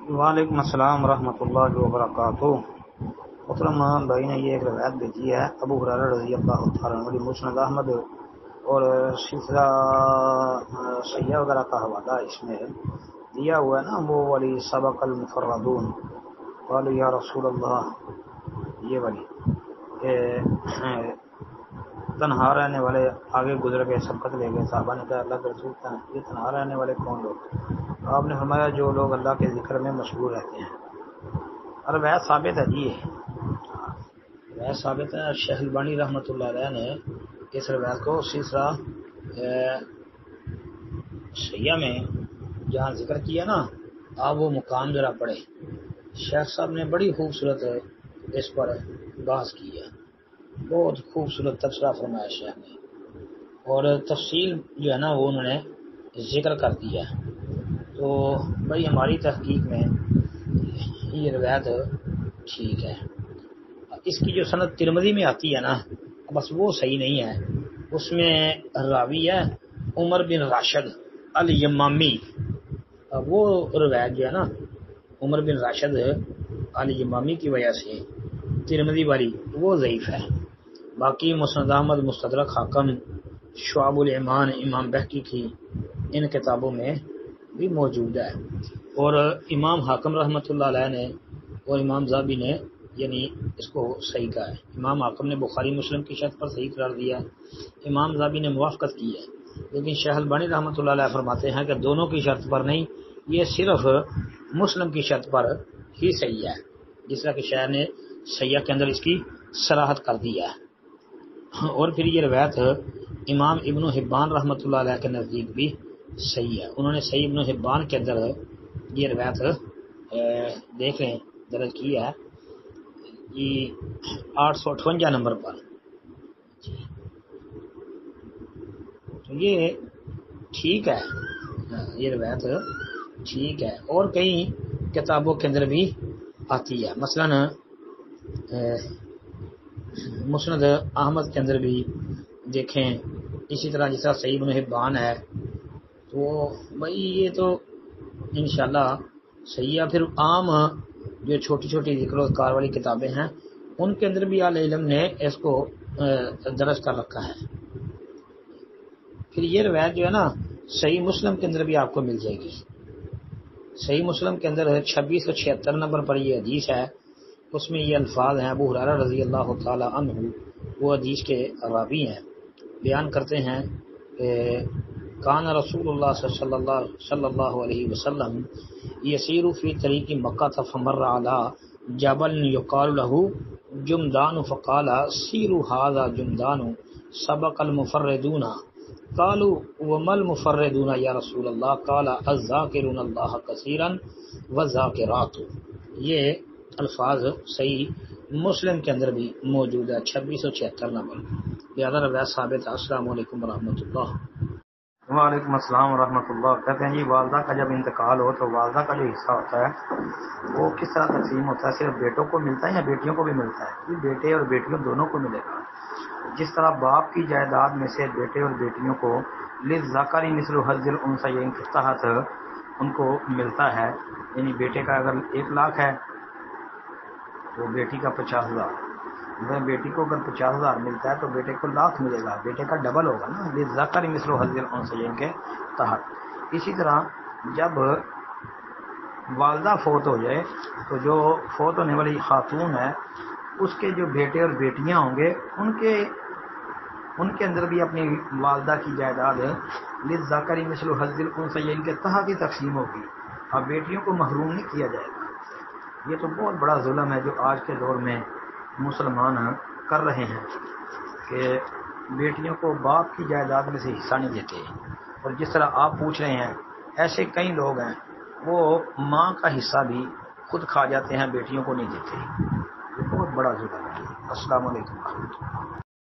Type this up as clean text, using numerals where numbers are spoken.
وعلیکم السلام ورحمۃ اللہ وبرکاتہ۔ محترم بھائی نے یہ ایک روایت بھیجی ہے ابو ہریرہ رضی اللہ تعالیٰ عنہ، مسند احمد اور سلسلہ سیاح وغیرہ کا حوالہ اس میں دیا ہوا ہے نا، وہ والی سبق المفردون قالوا یا رسول اللہ، یہ والی کہ تنہا رہنے والے آگے گزر گئے، سبقت لے گئے، صحابہ نے کہا اللہ کے رسول یہ تنہا رہنے والے کون لوگ؟ آپ نے فرمایا جو لوگ اللہ کے ذکر میں مشغول رہتے ہیں۔ اور وہ ثابت ہے جی، وہ ثابت ہے۔ شیخ البانی رحمۃ اللہ علیہ نے اس روایت کو سلسلہ سیاح میں جہاں ذکر کیا نا، آپ وہ مقام ذرا پڑھے، شیخ صاحب نے بڑی خوبصورت اس پر بحث کی ہے، بہت خوبصورت تبصرہ فرمایا شیخ نے، اور تفصیل جو ہے نا وہ انہوں نے ذکر کر دیا ہے۔ تو بھائی ہماری تحقیق میں یہ روایت ٹھیک ہے۔ اس کی جو سند ترمذی میں آتی ہے نا، بس وہ صحیح نہیں ہے، اس میں راوی ہے عمر بن راشد الیمامی، وہ روایت جو ہے نا عمر بن راشد الیمامی کی وجہ سے ترمذی والی وہ ضعیف ہے۔ باقی مسند احمد، مستدرک حاکم، شعب الایمان امام بہقی کی ان کتابوں میں بھی موجود ہے، اور امام حاکم رحمۃ اللہ علیہ نے اور امام ذہبی نے یعنی اس کو صحیح کہا ہے۔ امام حاکم نے بخاری مسلم کی شرط پر صحیح قرار دیا، امام ذہبی نے موافقت کی ہے، لیکن شیخ البانی رحمۃ اللہ علیہ فرماتے ہیں کہ دونوں کی شرط پر نہیں، یہ صرف مسلم کی شرط پر ہی صحیح ہے، جس طرح کہ شیخ نے سیاح کے اندر اس کی صراحت کر دی ہے۔ اور پھر یہ روایت امام ابن حبان رحمۃ اللہ علیہ کے نزدیک بھی صحیح ہے، انہوں نے صحیح ابن حبان کے اندر یہ روایت دیکھ لیں درج کی ہے 858 نمبر پر، تو یہ ٹھیک ہے، یہ روایت ٹھیک ہے، اور کئی کتابوں کے اندر بھی آتی ہے، مثلا مسند احمد کے اندر بھی دیکھیں، اسی طرح جس طرح صحیح ابن حبان ہے، تو بھائی یہ تو انشاءاللہ صحیح ہے۔ پھر عام جو چھوٹی چھوٹی ذکر و اذکار والی کتابیں ہیں ان کے اندر بھی اہل علم نے اس کو درج کر رکھا ہے۔ پھر یہ روایت جو ہے نا صحیح مسلم کے اندر بھی آپ کو مل جائے گی، صحیح مسلم کے اندر 2676 نمبر پر یہ حدیث ہے، اس میں یہ الفاظ ہیں، ابو ہریرہ رضی اللہ تعالی عنہ وہ حدیث کے راوی ہیں، بیان کرتے ہیں کہ کان رسول اللہ صلی اللہ علیہ وسلم یسیر فی طریق مکہ فمر علی جبل یقال له جمدان فقال سیروا هذا جمدان سبق المفردون قالوا وما المفردون یا رسول اللہ قال الذاکرون اللہ کثیرا والذاکرات۔ یہ الفاظ صحیح مسلم کے اندر بھی موجود ہے 2676 نمبر، لہذا روایت ثابت ہے۔ السلام علیکم ورحمۃ اللہ۔ وعلیکم السلام ورحمۃ اللہ۔ کہتے ہیں جی والدہ کا جب انتقال ہو تو والدہ کا جو حصہ ہوتا ہے وہ کس طرح تقسیم ہوتا ہے؟ صرف بیٹوں کو ملتا ہے یا بیٹیوں کو بھی ملتا ہے؟ یہ بیٹے اور بیٹیوں دونوں کو ملے گا۔ جس طرح باپ کی جائیداد میں سے بیٹے اور بیٹیوں کو للذکر مثل حظ الانثیین کے تحت ان کو ملتا ہے، یعنی بیٹے کا اگر 1 لاکھ ہے تو بیٹی کا 50,000، بیٹی کو اگر 50,000 ملتا ہے تو بیٹے کو 1,00,000 ملے گا، بیٹے کا ڈبل ہوگا نا، للذکر مثل حظ الانثیین کے تحت۔ اسی طرح جب والدہ فوت ہو جائے تو جو فوت ہونے والی خاتون ہے اس کے جو بیٹے اور بیٹیاں ہوں گے ان کے اندر بھی اپنی والدہ کی جائیداد للذکر مثل حظ الانثیین کے تحت ہی تقسیم ہوگی، اب بیٹیوں کو محروم نہیں کیا جائے گا۔ یہ تو بہت بڑا ظلم ہے جو آج کے دور میں مسلمان کر رہے ہیں کہ بیٹیوں کو باپ کی جائیداد میں سے حصہ نہیں دیتے، اور جس طرح آپ پوچھ رہے ہیں ایسے کئی لوگ ہیں وہ ماں کا حصہ بھی خود کھا جاتے ہیں، بیٹیوں کو نہیں دیتے، یہ بہت بڑا ظلم ہے۔ السلام علیکم۔